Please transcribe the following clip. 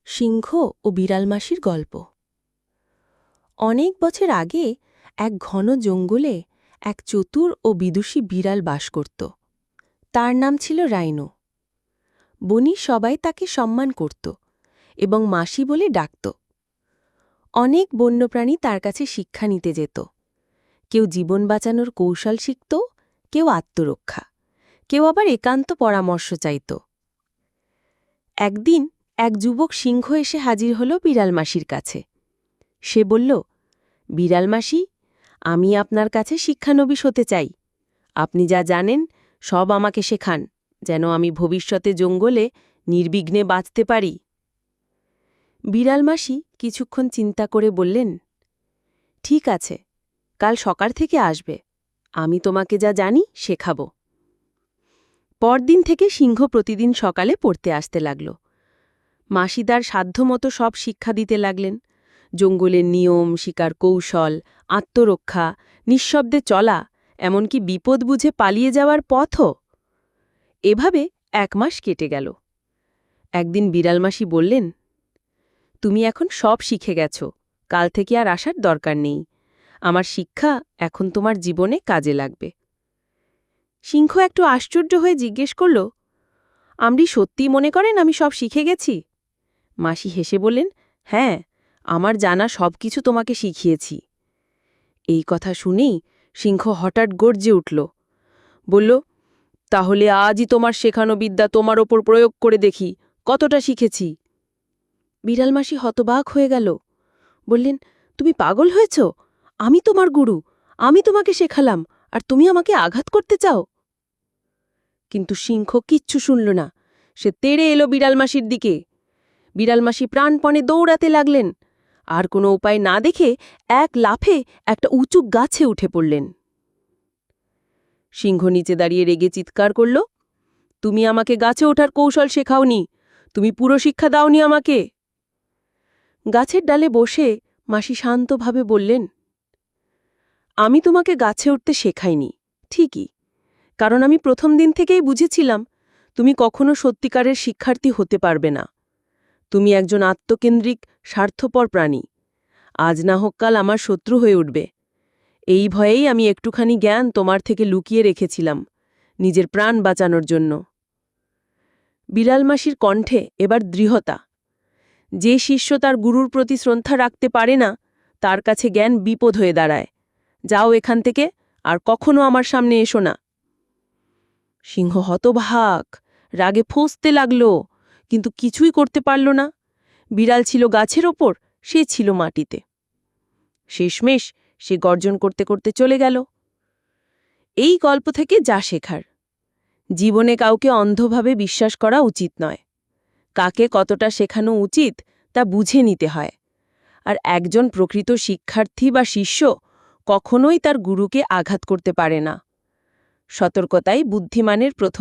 সিংহ ও বিড়াল মাসির গল্প। অনেক বছর আগে এক ঘন জঙ্গলে এক চতুর ও বিদুষী বিড়াল বাস করত। তার নাম ছিল রাইনো। বনি সবাই তাকে সম্মান করত এবং মাসি বলে ডাকত। অনেক বন্যপ্রাণী তার কাছে শিক্ষা নিতে যেত। কেউ জীবন বাঁচানোর কৌশল শিখত, কেউ আত্মরক্ষা, কেউ আবার একান্ত পরামর্শ চাইত। একদিন এক যুবক সিংহ এসে হাজির হল বিড়াল মাসির কাছে। সে বলল, বিড়াল মাসি, আমি আপনার কাছে শিক্ষানবিশ হতে চাই। আপনি যা জানেন সব আমাকে শেখান, যেন আমি ভবিষ্যতে জঙ্গলে নির্বিঘ্নে বাঁচতে পারি। বিড়াল মাসি কিছুক্ষণ চিন্তা করে বললেন, ঠিক আছে, কাল সকাল থেকে আসবে, আমি তোমাকে যা জানি শেখাব। পরদিন থেকে সিংহ প্রতিদিন সকালে পড়তে আসতে লাগল। মাসি তার সাধ্যমতো সব শিক্ষা দিতে লাগলেন। জঙ্গলের নিয়ম, শিকার কৌশল, আত্মরক্ষা, নিঃশব্দে চলা, এমনকি বিপদ বুঝে পালিয়ে যাওয়ার পথও। এভাবে 1 মাস কেটে গেল। একদিন বিড়াল মাসি বললেন, তুমি এখন সব শিখে গেছ, কাল থেকে আর আসার দরকার নেই। আমার শিক্ষা এখন তোমার জীবনে কাজে লাগবে। সিংহ একটু আশ্চর্য হয়ে জিজ্ঞেস করল, আপনি সত্যিই মনে করেন আমি সব শিখে গেছি? মাসি হেসে বললেন, হ্যাঁ, আমার জানা সব কিছু তোমাকে শিখিয়েছি। এই কথা শুনেই সিংহ হঠাৎ গর্জে উঠল, বলল, তাহলে আজই তোমার শেখানো বিদ্যা তোমার ওপর প্রয়োগ করে দেখি কতটা শিখেছি। বিড়াল মাসি হতবাক হয়ে গেল, বললেন, তুমি পাগল হয়েছ? আমি তোমার গুরু, আমি তোমাকে শেখালাম, আর তুমি আমাকে আঘাত করতে চাও? কিন্তু সিংহ কিচ্ছু শুনল না। সে তেড়ে এলো বিড়াল মাসির দিকে। বিড়াল মাসি প্রাণপণে দৌড়াতে লাগলেন, আর কোনো উপায় না দেখে এক লাফে একটা উঁচু গাছে উঠে পড়লেন। সিংহ নিচে দাঁড়িয়ে রেগে চিৎকার করল, তুমি আমাকে গাছে ওঠার কৌশল শেখাওনি, তুমি পুরো শিক্ষা দাওনি আমাকে। গাছের ডালে বসে মাসি শান্তভাবে বললেন, আমি তোমাকে গাছে উঠতে শেখাইনি, ঠিকই, কারণ আমি প্রথম দিন থেকেই বুঝেছিলাম তুমি কখনো সত্যিকারের শিক্ষার্থী হতে পারবে না। তুমি একজন আত্মকেন্দ্রিক, স্বার্থপর প্রাণী। আজ না হোক কাল আমার শত্রু হয়ে উঠবে। এই ভয়েই আমি একটুখানি জ্ঞান তোমার থেকে লুকিয়ে রেখেছিলাম, নিজের প্রাণ বাঁচানোর জন্য। বিড়াল মাসির কণ্ঠে এবার দৃঢ়তা। যে শিষ্য তার গুরুর প্রতি শ্রদ্ধা রাখতে পারে না, তার কাছে জ্ঞান বিপদ হয়ে দাঁড়ায়। যাও এখান থেকে, আর কখনো আমার সামনে এসো না। সিংহ হতবাক, রাগে ফুঁসতে লাগল, কিন্তু কিছুই করতে পারল না। বিড়াল ছিল গাছের ওপর, সে ছিল মাটিতে। শেষমেশ সে গর্জন করতে করতে চলে গেল। এই গল্প থেকে যা শেখার, জীবনে কাউকে অন্ধভাবে বিশ্বাস করা উচিত নয়। কাকে কতটা শেখানো উচিত তা বুঝে নিতে হয়। আর একজন প্রকৃত শিক্ষার্থী বা শিষ্য কখনোই তার গুরুকে আঘাত করতে পারে না। সতর্কতাই বুদ্ধিমানের প্রথম